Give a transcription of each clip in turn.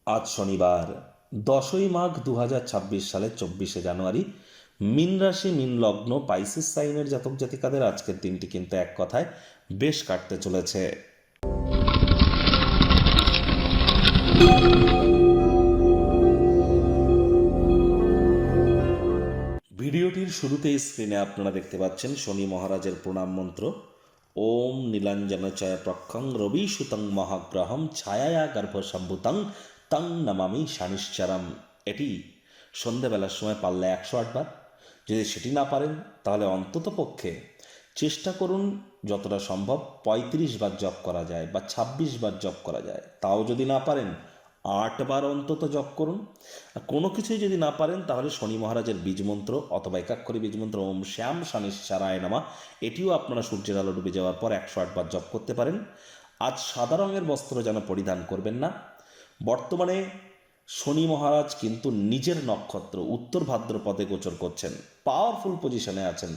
আজ শনিবার 10ই মাঘ 2026 সালের 24শে জানুয়ারি। মীন রাশি মীন লগ্ন পাইসিস সাইনের জাতক জাতিকাদের আজকের দিনটি কিন্তু এক কথায় বেশ কাটতে চলেছে। ভিডিওটির শুরুতেই স্ক্রিনে আপনারা দেখতে পাচ্ছেন শনি মহারাজের প্রণাম মন্ত্র। ওম নীলাঞ্জনচয় প্রক্ষং রবি সুতং মহাগ্রহম ছায়া গর্ভসম্ভূতং তং নমামি শানিশ্চরম। এটি সন্ধ্যাবেলার সময় পারলে 108 বার, যদি সেটি না পারেন তাহলে অন্তত পক্ষে চেষ্টা করুন যতটা সম্ভব 35 বার জপ করা যায় বা 26 বার জপ করা যায়। তাও যদি না পারেন 8 বার অন্তত জপ করুন। আর কোনো কিছুই যদি না পারেন তাহলে শনি মহারাজের বীজমন্ত্র অথবা একাক্ষরী বীজমন্ত্র ওম শ্যাম শানিশ্চারায় নমঃ, এটিও আপনারা সূর্যের আলো ডুবে যাওয়ার পর 108 বার জপ করতে পারেন। আজ সাদা রঙের বস্ত্র যেন পরিধান করবেন না। বর্তমানে শনি মহারাজ কিন্তু নিজের নক্ষত্র উত্তর ভাদ্রপদে গোচর করছেন, পাওয়ারফুল পজিশনে আছেন,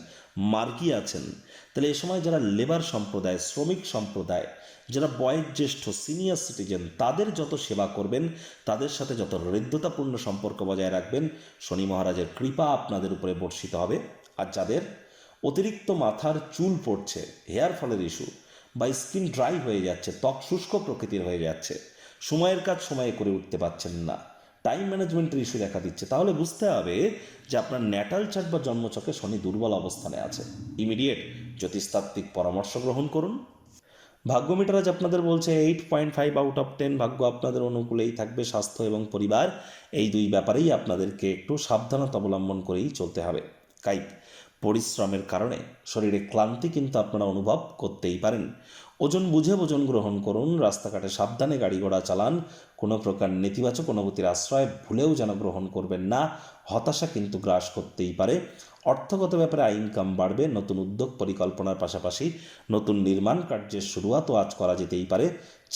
মার্গী আছেন। তাহলে এ সময় যারা লেবার সম্প্রদায়, শ্রমিক সম্প্রদায়, যারা বয়োজ্যেষ্ঠ সিনিয়র সিটিজেন, তাদের যত সেবা করবেন, তাদের সাথে যত হৃদ্যতাপূর্ণ সম্পর্ক বজায় রাখবেন, শনি মহারাজের কৃপা আপনাদের উপরে বর্ষিত হবে। আর যাদের অতিরিক্ত মাথার চুল পড়ছে, হেয়ার ফলের ইস্যু, বা স্কিন ড্রাই হয়ে যাচ্ছে, ত্বক শুষ্ক প্রকৃতির হয়ে যাচ্ছে, সময়ের কাজ সময়ে করে উঠতে পারছেন না, টাইম ম্যানেজমেন্টের ইস্যু দেখা দিচ্ছে, তাহলে বুঝতে হবে যে আপনার ন্যাটাল চার্ট বা জন্মচক্রে শনি দুর্বল অবস্থানে আছে। ইমিডিয়েট জ্যোতিষতাত্ত্বিক পরামর্শ গ্রহণ করুন। ভাগ্য মিটার আজ আপনাদের বলছে 8.5 আউট অফ 10 ভাগ্য আপনাদের অনুকূলেই থাকবে। স্বাস্থ্য এবং পরিবার, এই দুই ব্যাপারেই আপনাদেরকে একটু সাবধানতা অবলম্বন করেই চলতে হবে। কাইক পরিশ্রমের কারণে শরীরে ক্লান্তি কিন্তু আপনারা অনুভব করতেই পারেন। ওজন বুঝে ওজন গ্রহণ করুন। রাস্তাঘাটে সাবধানে গাড়ি ঘোড়া চালান। কোনো প্রকার নেতিবাচক অনুভূতির আশ্রয় ভুলেও যেন গ্রহণ করবেন না। হতাশা কিন্তু গ্রাস করতেই পারে। অর্থগত ব্যাপারে ইনকাম বাড়বে। নতুন উদ্যোগ পরিকল্পনার পাশাপাশি নতুন নির্মাণ কার্যের শুরুয়াতও আজ করা যেতেই পারে।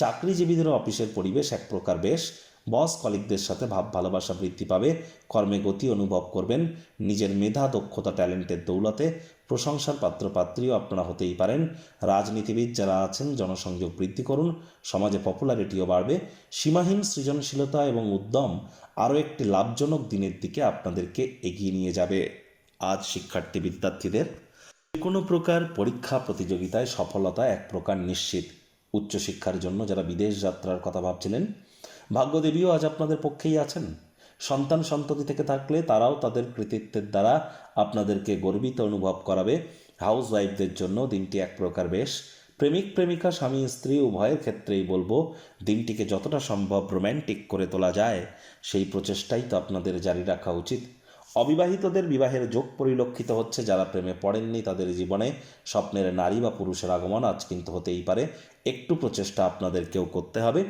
চাকরিজীবীদের অফিসের পরিবেশ এক প্রকার বেশ। বস কলিগদের সাথে ভাব ভালোবাসা বৃদ্ধি পাবে। কর্মে গতি অনুভব করবেন। নিজের মেধা দক্ষতা ট্যালেন্টের দৌলতে প্রশংসার পাত্রপাত্রীও আপনারা হতেই পারেন। রাজনীতিবিদ যারা আছেন জনসংযোগ বৃদ্ধি করুন। সমাজে পপুলারিটিও বাড়বে। সীমাহীন সৃজনশীলতা এবং উদ্যম আরও একটি লাভজনক দিনের দিকে আপনাদেরকে এগিয়ে নিয়ে যাবে। আজ শিক্ষার্থী বিদ্যার্থীদের কোনো প্রকার পরীক্ষা প্রতিযোগিতায় সফলতা এক প্রকার নিশ্চিত। উচ্চশিক্ষার জন্য যারা বিদেশ যাত্রার কথা ভাবছিলেন, ভাগ্যদেবীও আজ আপনাদের পক্ষেই আছেন। সন্তান সন্ততি থেকে থাকলে তারাও তাদের কৃতিত্বের দ্বারা আপনাদেরকে গর্বিত অনুভব করাবে। হাউস ওয়াইফদের জন্য দিনটি এক প্রকার বেশ। প্রেমিক প্রেমিকা স্বামী স্ত্রী উভয়ের ক্ষেত্রেই বলবো দিনটিকে যতটা সম্ভব রোম্যান্টিক করে তোলা যায় সেই প্রচেষ্টাই তো আপনাদের জারি রাখা উচিত। অবিবাহিতদের বিবাহের যোগ পরিলক্ষিত হচ্ছে। যারা প্রেমে পড়েননি তাদের জীবনে স্বপ্নের নারী বা পুরুষের আগমন আজ কিন্তু হতেই পারে। একটু প্রচেষ্টা আপনাদেরকেও করতে হবে।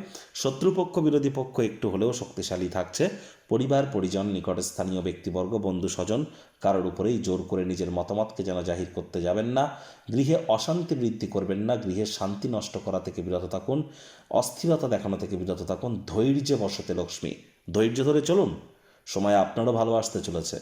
শত্রুপক্ষ বিরোধী পক্ষ একটু হলেও শক্তিশালী থাকছে। পরিবার পরিজন নিকটে স্থানীয় ব্যক্তিবর্গ বন্ধু স্বজন কারোর উপরেই জোর করে নিজের মতামতকে যেন জাহির করতে যাবেন না। গৃহে অশান্তি বৃদ্ধি করবেন না। গৃহের শান্তি নষ্ট করা থেকে বিরত থাকুন। অস্থিরতা দেখানো থেকে বিরত থাকুন। ধৈর্যে বসতে লক্ষ্মী। ধৈর্য ধরে চলুন, সময় আপনারও ভালো আসতে চলেছে।